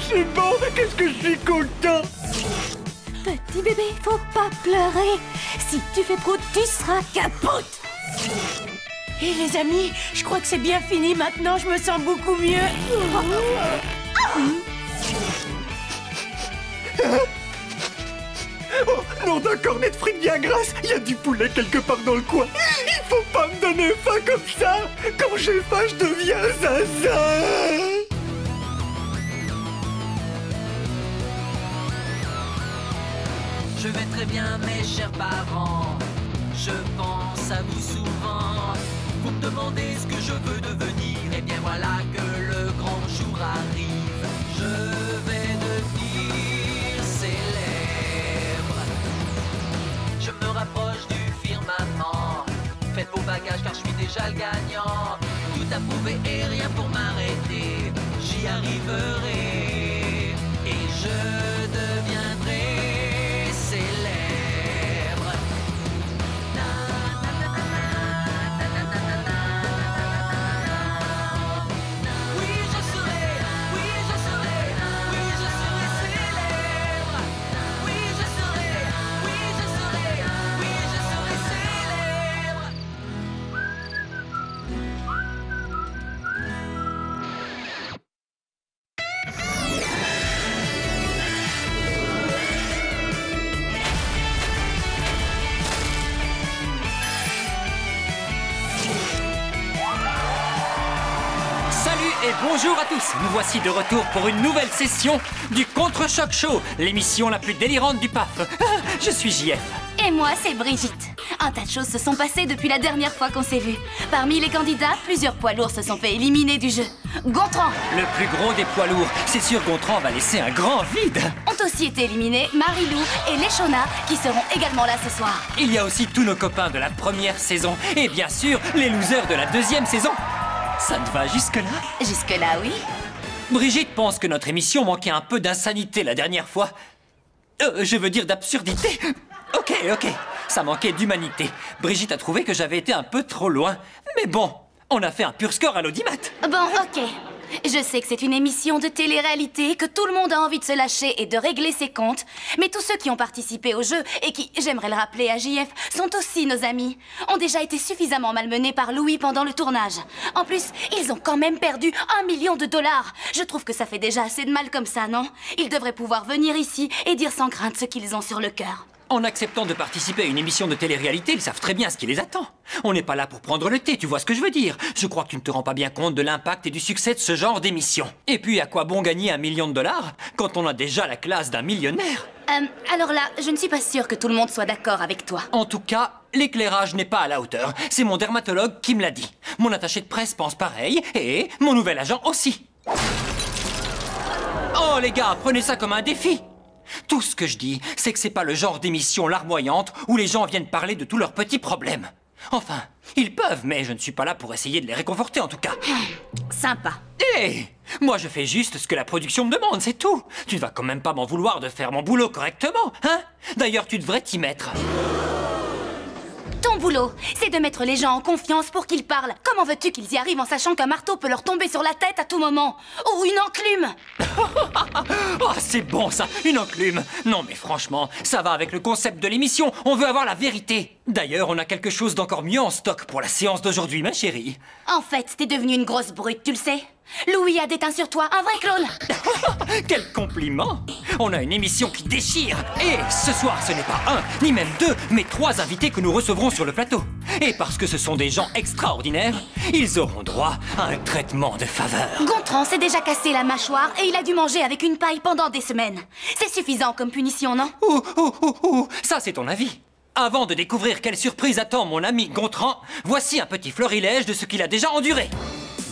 c'est bon. Qu'est-ce que je suis content. Petit bébé, faut pas pleurer. Si tu fais prout, tu seras capote. Et les amis, je crois que c'est bien fini maintenant, je me sens beaucoup mieux. Oh, nom d'un cornet de frites bien grasse. Il y a du poulet quelque part dans le coin. Il faut pas me donner faim comme ça. Quand j'ai faim, je deviens zinzin. Je vais très bien, mes chers parents. Je pense à vous souvent. Vous me demandez ce que je veux devenir. Et bien voilà que le grand jour arrive. Je vais devenir célèbre. Je me rapproche du firmament. Faites vos bagages car je suis déjà le gagnant. Tout à prouver et rien pour m'arrêter. J'y arriverai. Et je deviendrai célèbre. Et bonjour à tous, nous voici de retour pour une nouvelle session du Contre-Choc Show, l'émission la plus délirante du PAF. Je suis JF. Et moi, c'est Brigitte. Un tas de choses se sont passées depuis la dernière fois qu'on s'est vus. Parmi les candidats, plusieurs poids lourds se sont fait éliminer du jeu. Gontran, Le plus gros des poids lourds, c'est sûr Gontran va laisser un grand vide. ont aussi été éliminés Marilou et Léchona, qui seront également là ce soir. Il y a aussi tous nos copains de la première saison, et bien sûr, les losers de la deuxième saison. Ça te va jusque-là? Jusque-là, oui. Brigitte pense que notre émission manquait un peu d'insanité la dernière fois. Je veux dire d'absurdité. Ok, ça manquait d'humanité. Brigitte a trouvé que j'avais été un peu trop loin. Mais bon, on a fait un pur score à l'audimat. Bon, ok. Je sais que c'est une émission de télé-réalité, que tout le monde a envie de se lâcher et de régler ses comptes. Mais tous ceux qui ont participé au jeu et qui, j'aimerais le rappeler à JF, sont aussi nos amis, ont déjà été suffisamment malmenés par Louis pendant le tournage. En plus, ils ont quand même perdu $1 million. Je trouve que ça fait déjà assez de mal comme ça, non? Ils devraient pouvoir venir ici et dire sans crainte ce qu'ils ont sur le cœur. En acceptant de participer à une émission de télé-réalité, ils savent très bien ce qui les attend. On n'est pas là pour prendre le thé, tu vois ce que je veux dire. Je crois que tu ne te rends pas bien compte de l'impact et du succès de ce genre d'émission. Et puis, à quoi bon gagner $1 million quand on a déjà la classe d'un millionnaire? Alors là, je ne suis pas sûre que tout le monde soit d'accord avec toi. En tout cas, l'éclairage n'est pas à la hauteur. C'est mon dermatologue qui me l'a dit. Mon attaché de presse pense pareil, et mon nouvel agent aussi. Oh les gars, prenez ça comme un défi. Tout ce que je dis, c'est que c'est pas le genre d'émission larmoyante où les gens viennent parler de tous leurs petits problèmes. Enfin, ils peuvent, mais je ne suis pas là pour essayer de les réconforter en tout cas. Sympa. Hé, moi je fais juste ce que la production me demande, c'est tout. Tu ne vas quand même pas m'en vouloir de faire mon boulot correctement, hein? D'ailleurs, tu devrais t'y mettre. Ton boulot, c'est de mettre les gens en confiance pour qu'ils parlent. Comment veux-tu qu'ils y arrivent en sachant qu'un marteau peut leur tomber sur la tête à tout moment? Ou une enclume? Oh, c'est bon ça, une enclume. Non mais franchement, ça va avec le concept de l'émission, on veut avoir la vérité. D'ailleurs, on a quelque chose d'encore mieux en stock pour la séance d'aujourd'hui, ma chérie. En fait, t'es devenue une grosse brute, tu le sais? Louis a déteint sur toi un vrai clone. Quel compliment! On a une émission qui déchire. Et ce soir, ce n'est pas un, ni même deux, mais 3 invités que nous recevrons sur le plateau. Et parce que ce sont des gens extraordinaires, ils auront droit à un traitement de faveur. Gontran s'est déjà cassé la mâchoire et il a dû manger avec une paille pendant des semaines. C'est suffisant comme punition, non? Ça c'est ton avis. Avant de découvrir quelle surprise attend mon ami Gontran, voici un petit florilège de ce qu'il a déjà enduré.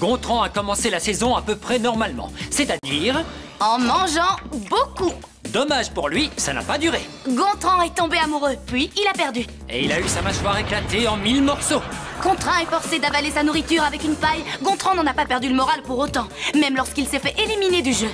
Gontran a commencé la saison à peu près normalement, c'est-à-dire... En mangeant beaucoup. Dommage pour lui, ça n'a pas duré. Gontran est tombé amoureux, puis il a perdu. Et il a eu sa mâchoire éclatée en 1000 morceaux. Gontran est forcé d'avaler sa nourriture avec une paille. Gontran n'en a pas perdu le moral pour autant, même lorsqu'il s'est fait éliminer du jeu.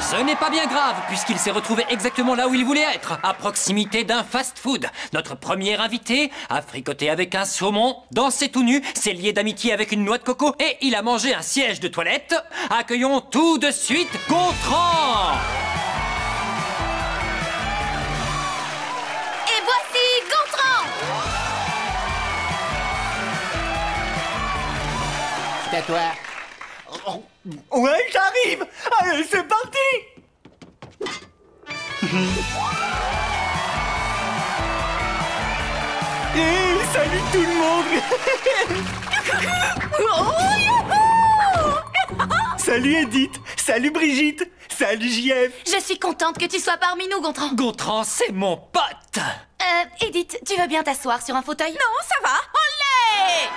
Ce n'est pas bien grave, puisqu'il s'est retrouvé exactement là où il voulait être, à proximité d'un fast-food. Notre premier invité a fricoté avec un saumon, dansé tout nu, s'est lié d'amitié avec une noix de coco et il a mangé un siège de toilette. Accueillons tout de suite Gontran. Et voici Gontran. C'est à toi. Ouais, j'arrive. Allez, c'est parti. Hey, salut tout le monde. Salut Edith. Salut Brigitte. Salut JF. Je suis contente que tu sois parmi nous, Gontran. Gontran, c'est mon pote. Edith, tu veux bien t'asseoir sur un fauteuil? Non, ça va. Olé!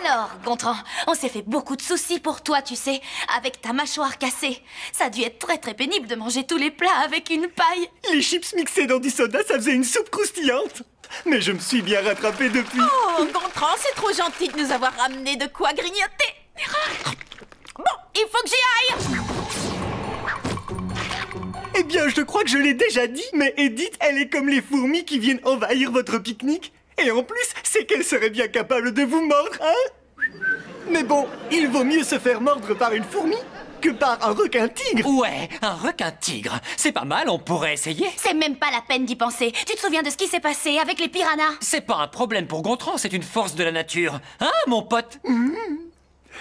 Alors, Gontran, on s'est fait beaucoup de soucis pour toi, tu sais, avec ta mâchoire cassée. Ça a dû être très très pénible de manger tous les plats avec une paille. Les chips mixées dans du soda, ça faisait une soupe croustillante. Mais je me suis bien rattrapé depuis. Oh, Gontran, c'est trop gentil de nous avoir ramené de quoi grignoter. Bon, il faut que j'y aille. Eh bien, je crois que je l'ai déjà dit, mais Edith, elle est comme les fourmis qui viennent envahir votre pique-nique. Et en plus, c'est qu'elle serait bien capable de vous mordre, hein? Mais bon, il vaut mieux se faire mordre par une fourmi que par un requin-tigre. Ouais, un requin-tigre. C'est pas mal, on pourrait essayer. C'est même pas la peine d'y penser. Tu te souviens de ce qui s'est passé avec les piranhas? C'est pas un problème pour Gontran, c'est une force de la nature. Hein, mon pote?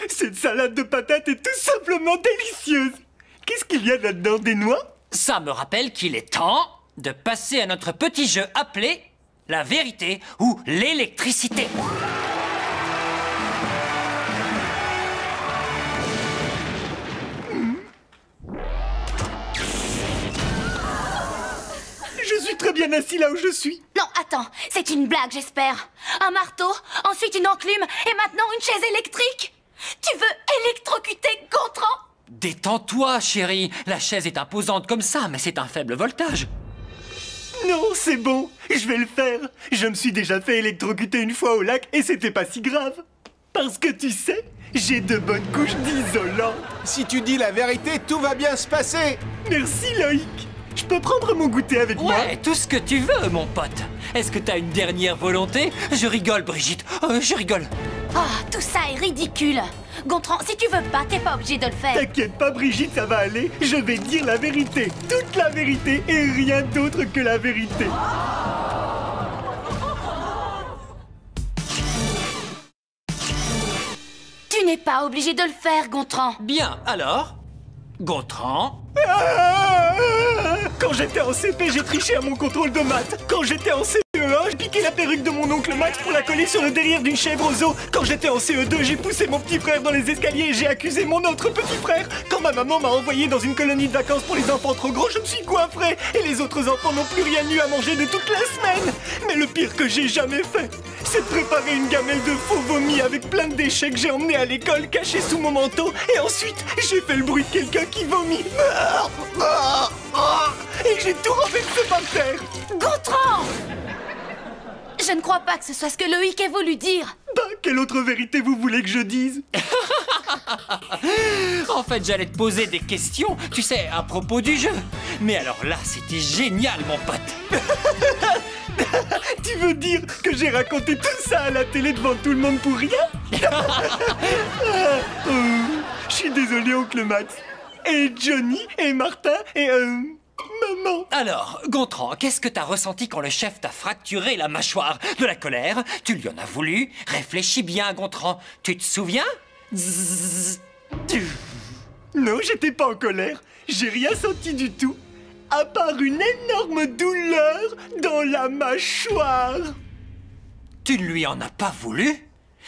Cette salade de patates est tout simplement délicieuse. Qu'est-ce qu'il y a là-dedans, des noix? Ça me rappelle qu'il est temps de passer à notre petit jeu appelé la vérité ou l'électricité. Je suis très bien assis là où je suis. Non, attends, c'est une blague, j'espère. Un marteau, ensuite une enclume, et maintenant une chaise électrique. Tu veux électrocuter Gontran? Détends-toi, chérie. La chaise est imposante comme ça, mais c'est un faible voltage. Non, c'est bon, je vais le faire. Je me suis déjà fait électrocuter une fois au lac et c'était pas si grave. Parce que tu sais, j'ai de bonnes couches d'isolant. Si tu dis la vérité, tout va bien se passer. Merci Loïc. Je peux prendre mon goûter avec moi? Ouais, tout ce que tu veux, mon pote. Est-ce que t'as une dernière volonté? Je rigole, Brigitte. Je rigole. Oh, tout ça est ridicule. Gontran, si tu veux pas, t'es pas obligé de le faire. T'inquiète pas Brigitte, ça va aller. Je vais dire la vérité. Toute la vérité et rien d'autre que la vérité. Tu n'es pas obligé de le faire, Gontran. Bien, alors, Gontran. Quand j'étais en CP, j'ai triché à mon contrôle de maths. Quand j'étais en CE1, j'ai piqué la perruque de mon oncle Max pour la coller sur le derrière d'une chèvre au zoo. Quand j'étais en CE2, j'ai poussé mon petit frère dans les escaliers et j'ai accusé mon autre petit frère. Quand ma maman m'a envoyé dans une colonie de vacances pour les enfants trop gros, je me suis goinfré. Et les autres enfants n'ont plus rien eu à manger de toute la semaine. Mais le pire que j'ai jamais fait, c'est de préparer une gamelle de faux vomi avec plein de déchets que j'ai emmenés à l'école cachés sous mon manteau. Et ensuite, j'ai fait le bruit de quelqu'un qui vomit. Et j'ai tout renversé par terre. Gontran! Je ne crois pas que ce soit ce que Loïc ait voulu dire. Bah, quelle autre vérité vous voulez que je dise? En fait, j'allais te poser des questions, tu sais, à propos du jeu. Mais alors là, c'était génial, mon pote. Tu veux dire que j'ai raconté tout ça à la télé devant tout le monde pour rien? Je suis désolé, oncle Max. Et Johnny, et Martin, et maman. Alors, Gontran, qu'est-ce que t'as ressenti quand le chef t'a fracturé la mâchoire? De la colère? Tu lui en as voulu? Réfléchis bien, Gontran. Tu te souviens? Zzz. Non, j'étais pas en colère. J'ai rien senti du tout. À part une énorme douleur dans la mâchoire. Tu ne lui en as pas voulu?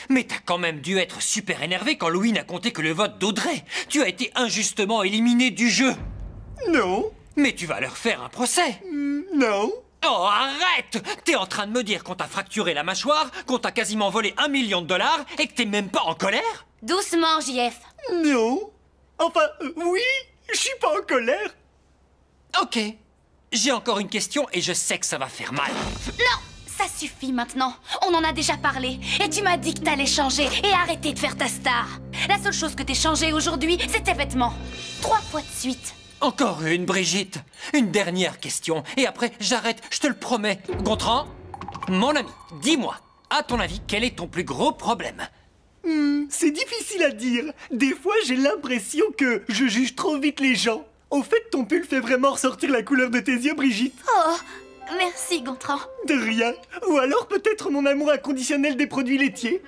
Mais t'as quand même dû être super énervé quand Louis n'a compté que le vote d'Audrey. Tu as été injustement éliminé du jeu. Non. Mais tu vas leur faire un procès. Non. Oh, arrête! T'es en train de me dire qu'on t'a fracturé la mâchoire, qu'on t'a quasiment volé $1 million et que t'es même pas en colère? Doucement, JF. Non. Enfin, oui, je suis pas en colère. Ok. J'ai encore une question et je sais que ça va faire mal. Non, ça suffit maintenant. On en a déjà parlé. Et tu m'as dit que t'allais changer et arrêter de faire ta star. La seule chose que t'es changé aujourd'hui, c'est tes vêtements. 3 fois de suite. Encore une, Brigitte. Une dernière question. Et après, j'arrête, je te le promets. Gontran, mon ami, dis-moi, à ton avis, quel est ton plus gros problème? C'est difficile à dire. Des fois, j'ai l'impression que je juge trop vite les gens. Au fait, ton pull fait vraiment ressortir la couleur de tes yeux, Brigitte. Oh, merci, Gontran. De rien. Ou alors peut-être mon amour inconditionnel des produits laitiers.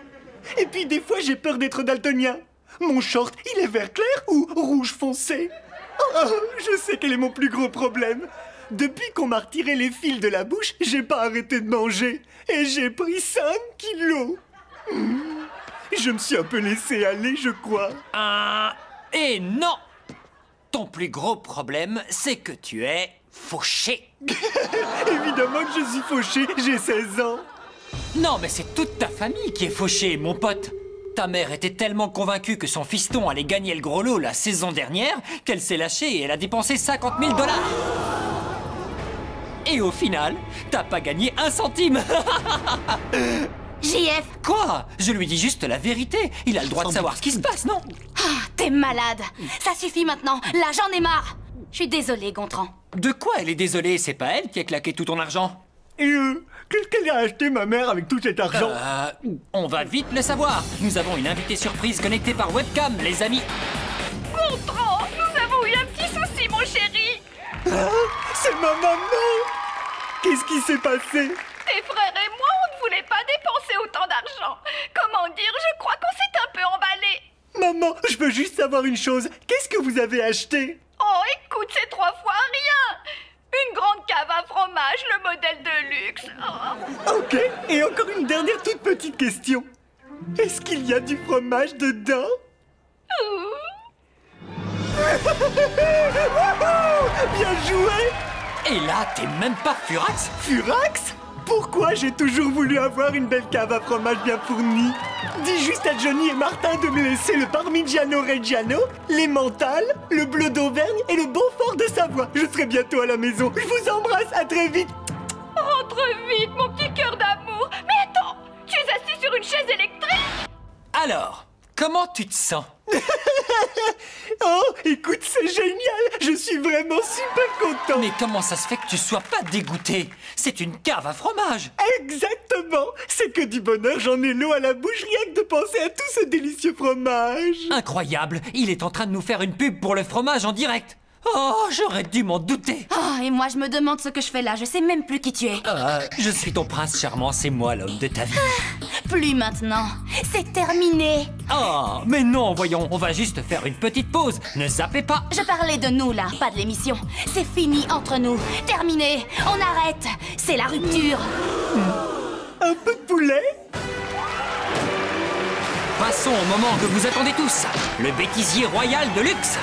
Et puis des fois, j'ai peur d'être daltonien. Mon short, il est vert clair ou rouge foncé? Oh, je sais quel est mon plus gros problème. Depuis qu'on m'a retiré les fils de la bouche, j'ai pas arrêté de manger. Et j'ai pris 5 kilos. Je me suis un peu laissé aller, je crois. Et non! Ton plus gros problème, c'est que tu es fauché. Évidemment que je suis fauché, j'ai 16 ans. Non, mais c'est toute ta famille qui est fauchée, mon pote. Ta mère était tellement convaincue que son fiston allait gagner le gros lot la saison dernière qu'elle s'est lâchée et elle a dépensé 50 000 $. Et au final, t'as pas gagné 1 centime. JF. Quoi? Je lui dis juste la vérité. Il a le droit de savoir ce qui se passe, non? Ah, t'es malade. Ça suffit maintenant. Là, j'en ai marre. Je suis désolée, Gontran. De quoi elle est désolée? C'est pas elle qui a claqué tout ton argent? Et qu'est-ce qu'elle a acheté, ma mère, avec tout cet argent? On va vite le savoir. Nous avons une invitée surprise connectée par webcam, les amis. Gontran, nous avons eu un petit souci, mon chéri. C'est ma maman! Qu'est-ce qui s'est passé? Tes frères et moi, on ne voulait pas dépenser autant d'argent. Comment dire, je crois qu'on s'est un peu emballé. Maman, je veux juste savoir une chose. Qu'est-ce que vous avez acheté? Oh, écoute, c'est 3 fois rien. Une grande cave à fromage, le modèle de luxe. Oh. Ok, et encore une dernière toute petite question. Est-ce qu'il y a du fromage dedans? Bien joué! Et là, t'es même pas furax? Furax? Pourquoi j'ai toujours voulu avoir une belle cave à fromage bien fournie? Dis juste à Johnny et Martin de me laisser le Parmigiano Reggiano, l'Emmental, le Bleu d'Auvergne et le Beaufort de Savoie. Je serai bientôt à la maison. Je vous embrasse, à très vite. Rentre vite, mon petit cœur d'amour. Mais attends, tu es assis sur une chaise électrique? Alors, comment tu te sens? Oh, écoute, c'est génial. Je suis vraiment super content. Mais comment ça se fait que tu sois pas dégoûté? C'est une cave à fromage. Exactement. C'est que du bonheur, j'en ai l'eau à la bouche rien que de penser à tout ce délicieux fromage. Incroyable, il est en train de nous faire une pub pour le fromage en direct. Oh, j'aurais dû m'en douter. Oh, et moi, je me demande ce que je fais là. Je sais même plus qui tu es. Je suis ton prince charmant, c'est moi l'homme de ta vie. Plus maintenant. C'est terminé. Oh, mais non, voyons, on va juste faire une petite pause. Ne zappez pas. Je parlais de nous, là, pas de l'émission. C'est fini entre nous. Terminé. On arrête. C'est la rupture. Un peu de poulet? Passons au moment que vous attendez tous. Le bêtisier royal de luxe.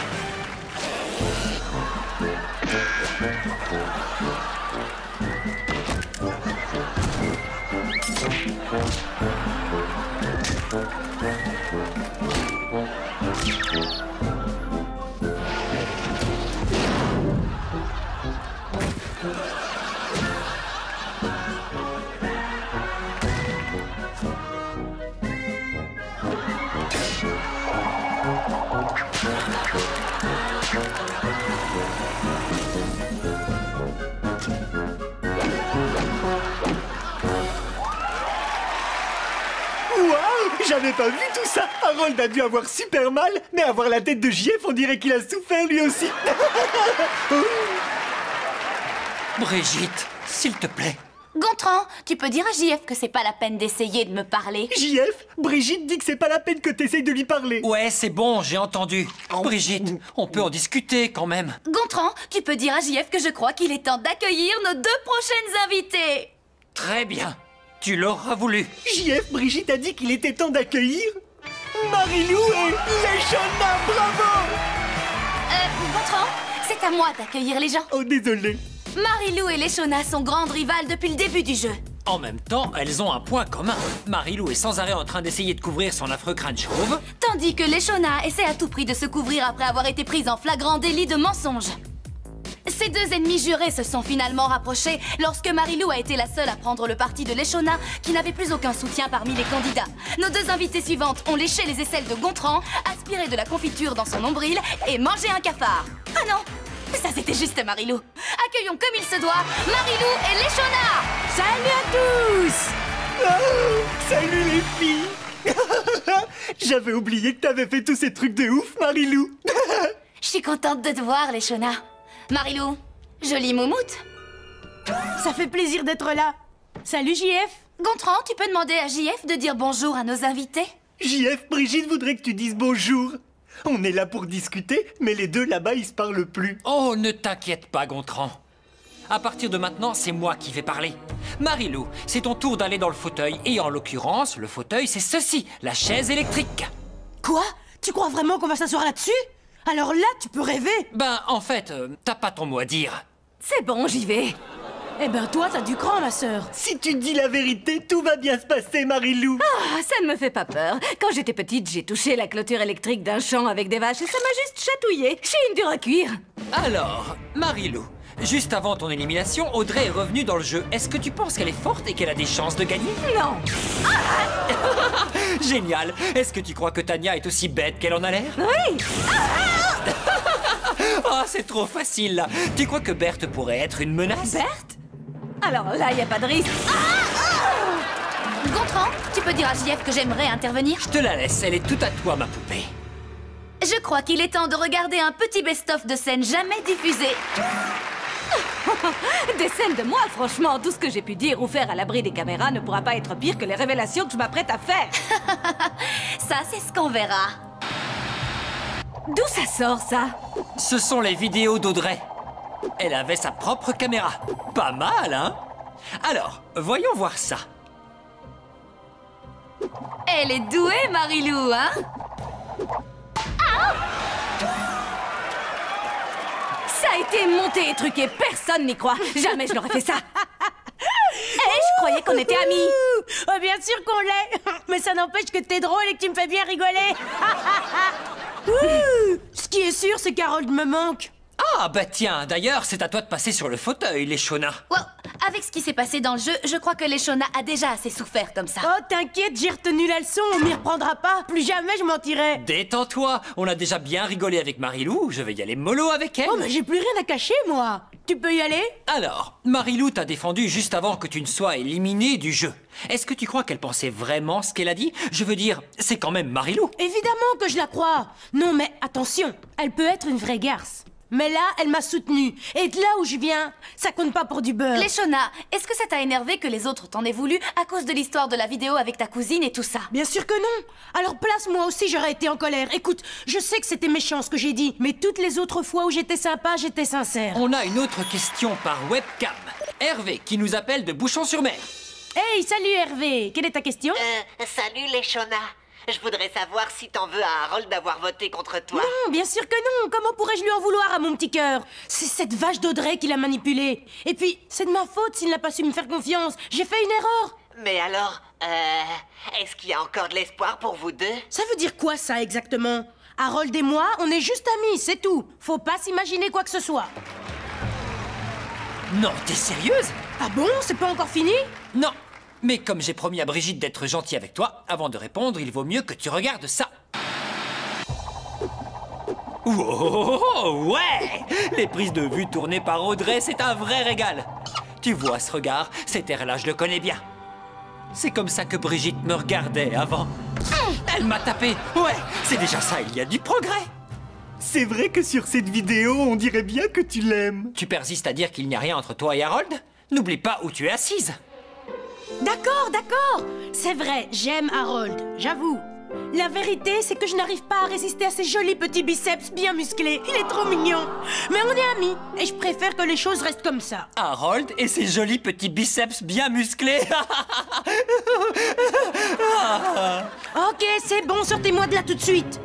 J'avais pas vu tout ça. Harold a dû avoir super mal, mais avoir la tête de JF, on dirait qu'il a souffert lui aussi. Brigitte, s'il te plaît. Gontran, tu peux dire à JF que c'est pas la peine d'essayer de me parler? JF, Brigitte dit que c'est pas la peine que t'essayes de lui parler. Ouais, c'est bon, j'ai entendu. Brigitte, on peut en discuter quand même. Gontran, tu peux dire à JF que je crois qu'il est temps d'accueillir nos 2 prochaines invités. Très bien, tu l'auras voulu. JF, Brigitte a dit qu'il était temps d'accueillir Marilou et Léchona, bravo! Gontran, c'est à moi d'accueillir les gens. Oh, désolé. Marilou et Léchona sont grandes rivales depuis le début du jeu. En même temps, elles ont un point commun. Marilou est sans arrêt en train d'essayer de couvrir son affreux crâne chauve. Tandis que Léchona essaie à tout prix de se couvrir après avoir été prise en flagrant délit de mensonge. Ces 2 ennemis jurés se sont finalement rapprochés lorsque Marilou a été la seule à prendre le parti de Léchona, qui n'avait plus aucun soutien parmi les candidats. Nos 2 invitées suivantes ont léché les aisselles de Gontran, aspiré de la confiture dans son nombril et mangé un cafard. Ah non, Ça, c'était juste Marilou. Accueillons comme il se doit Marilou et Leshona. Salut à tous! Oh, salut les filles. J'avais oublié que t'avais fait tous ces trucs de ouf, Marilou. Je suis contente de te voir, Leshona. Marilou, jolie moumoute. Ça fait plaisir d'être là. Salut JF. Gontran, tu peux demander à JF de dire bonjour à nos invités? JF, Brigitte voudrait que tu dises bonjour. On est là pour discuter, mais les deux là-bas, ils se parlent plus. Oh, ne t'inquiète pas, Gontran. À partir de maintenant, c'est moi qui vais parler. Marilou, c'est ton tour d'aller dans le fauteuil. Et en l'occurrence, le fauteuil, c'est ceci, la chaise électrique. Quoi? Tu crois vraiment qu'on va s'asseoir là-dessus? Alors là, tu peux rêver. Ben, en fait, t'as pas ton mot à dire. C'est bon, j'y vais. Eh ben toi, t'as du cran, ma sœur. Si tu dis la vérité, tout va bien se passer, Marilou. Ah, ça ne me fait pas peur. Quand j'étais petite, j'ai touché la clôture électrique d'un champ avec des vaches et ça m'a juste chatouillé. Je suis une dure à cuire. Alors, Marilou, juste avant ton élimination, Audrey est revenue dans le jeu. Est-ce que tu penses qu'elle est forte et qu'elle a des chances de gagner? Non. Génial. Est-ce que tu crois que Tania est aussi bête qu'elle en a l'air? Oui. Oh, c'est trop facile, là. Tu crois que Berthe pourrait être une menace? Berthe? Alors là, y a pas de risque. Gontran, tu peux dire à JF que j'aimerais intervenir? Je te la laisse, elle est toute à toi, ma poupée. Je crois qu'il est temps de regarder un petit best-of de scènes jamais diffusées. Des scènes de moi, franchement, tout ce que j'ai pu dire ou faire à l'abri des caméras ne pourra pas être pire que les révélations que je m'apprête à faire. Ça, c'est ce qu'on verra. D'où ça sort, ça? Ce sont les vidéos d'Audrey. Elle avait sa propre caméra. Pas mal, hein? Alors, voyons voir ça. Elle est douée, Marilou, hein? Ça a été monté et truqué, personne n'y croit. Jamais je n'aurais fait ça. Je croyais qu'on était amis. Oh, bien sûr qu'on l'est. Mais ça n'empêche que t'es drôle et que tu me fais bien rigoler. Ce qui est sûr, c'est qu'Harold me manque. Ah, bah tiens, d'ailleurs, c'est à toi de passer sur le fauteuil, Leshona. Wow. Avec ce qui s'est passé dans le jeu, je crois que Leshona a déjà assez souffert comme ça. Oh, t'inquiète, j'ai retenu la leçon, on m'y reprendra pas. Plus jamais je mentirai. Détends-toi, on a déjà bien rigolé avec Marilou, je vais y aller mollo avec elle. Oh, mais j'ai plus rien à cacher, moi. Tu peux y aller? Alors, Marilou t'a défendu juste avant que tu ne sois éliminé du jeu. Est-ce que tu crois qu'elle pensait vraiment ce qu'elle a dit? Je veux dire, c'est quand même Marilou. Évidemment que je la crois. Non, mais attention, elle peut être une vraie garce. Mais là, elle m'a soutenue. Et de là où je viens, ça compte pas pour du beurre. Leshona, est-ce que ça t'a énervé que les autres t'en aient voulu à cause de l'histoire de la vidéo avec ta cousine et tout ça? Bien sûr que non. Alors place, moi aussi j'aurais été en colère. Écoute, je sais que c'était méchant ce que j'ai dit, mais toutes les autres fois où j'étais sympa, j'étais sincère. On a une autre question par webcam. Hervé, qui nous appelle de Bouchon-sur-Mer. Hey, salut Hervé. Quelle est ta question? Salut Leshona. Je voudrais savoir si t'en veux à Harold d'avoir voté contre toi. Non, bien sûr que non. Comment pourrais-je lui en vouloir à mon petit cœur? C'est cette vache d'Audrey qui l'a manipulé. Et puis, c'est de ma faute s'il n'a pas su me faire confiance. J'ai fait une erreur. Mais alors, est-ce qu'il y a encore de l'espoir pour vous deux? Ça veut dire quoi ça exactement? Harold et moi, on est juste amis, c'est tout. Faut pas s'imaginer quoi que ce soit. Non, t'es sérieuse? Ah bon? C'est pas encore fini? Non. Mais comme j'ai promis à Brigitte d'être gentil avec toi, avant de répondre, il vaut mieux que tu regardes ça. Wow, ouais! Les prises de vue tournées par Audrey, c'est un vrai régal. Tu vois ce regard? Cet air-là, je le connais bien. C'est comme ça que Brigitte me regardait avant. Elle m'a tapé. Ouais, c'est déjà ça, il y a du progrès. C'est vrai que sur cette vidéo, on dirait bien que tu l'aimes. Tu persistes à dire qu'il n'y a rien entre toi et Harold? N'oublie pas où tu es assise. D'accord, d'accord. C'est vrai, j'aime Harold, j'avoue. La vérité, c'est que je n'arrive pas à résister à ces jolis petits biceps bien musclés. Il est trop mignon. Mais on est amis, et je préfère que les choses restent comme ça. Harold et ses jolis petits biceps bien musclés. Ok, c'est bon, sortez-moi de là tout de suite.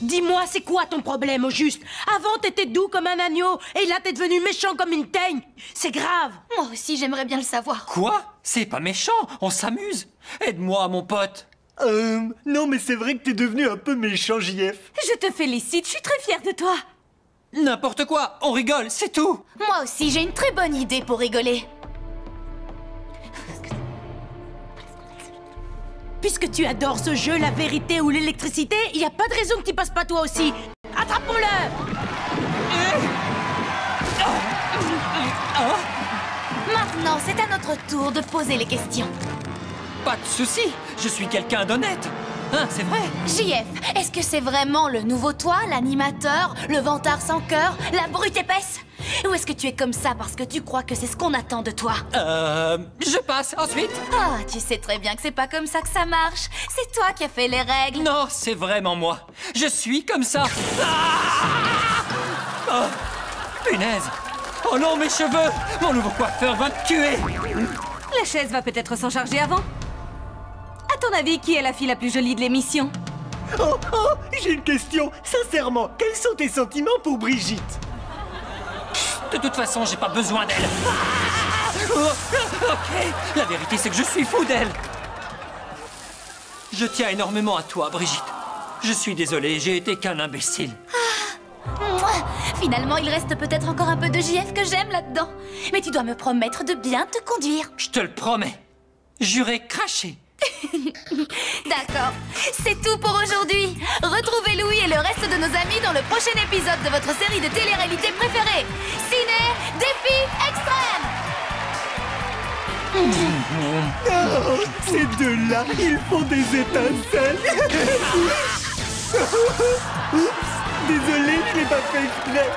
Dis-moi, c'est quoi ton problème au juste? Avant, t'étais doux comme un agneau, et là, t'es devenu méchant comme une teigne. C'est grave. Moi aussi, j'aimerais bien le savoir. Quoi? C'est pas méchant, on s'amuse. Aide-moi, mon pote. Non, mais c'est vrai que t'es devenu un peu méchant, JF. Je te félicite, je suis très fière de toi. N'importe quoi, on rigole, c'est tout. Moi aussi, j'ai une très bonne idée pour rigoler. Puisque tu adores ce jeu, la vérité ou l'électricité, il n'y a pas de raison que tu passes pas toi aussi. Attrapons-le! votre tour de poser les questions. Pas de souci, je suis quelqu'un d'honnête. Hein, c'est vrai. JF, est-ce que c'est vraiment le nouveau toi, l'animateur, le vantard sans cœur, la brute épaisse? Ou est-ce que tu es comme ça parce que tu crois que c'est ce qu'on attend de toi? Je passe ensuite. Ah, tu sais très bien que c'est pas comme ça que ça marche. C'est toi qui as fait les règles. Non, c'est vraiment moi. Je suis comme ça. Ah oh, punaise. Oh non, mes cheveux. Mon nouveau coiffeur va me tuer. La chaise va peut-être s'en charger avant. À ton avis, qui est la fille la plus jolie de l'émission? Oh, j'ai une question. Sincèrement, quels sont tes sentiments pour Brigitte? De toute façon, j'ai pas besoin d'elle. Ok, la vérité, c'est que je suis fou d'elle. Je tiens énormément à toi, Brigitte. Je suis désolé, j'ai été qu'un imbécile. Finalement, il reste peut-être encore un peu de JF que j'aime là-dedans. Mais tu dois me promettre de bien te conduire. Je te le promets. J'irai cracher. D'accord, c'est tout pour aujourd'hui. Retrouvez Louis et le reste de nos amis dans le prochain épisode de votre série de télé-réalité préférée, Ciné Défi Extrême. Oh, ces deux-là, ils font des étincelles. Oups, désolé, je l'ai pas fait exprès.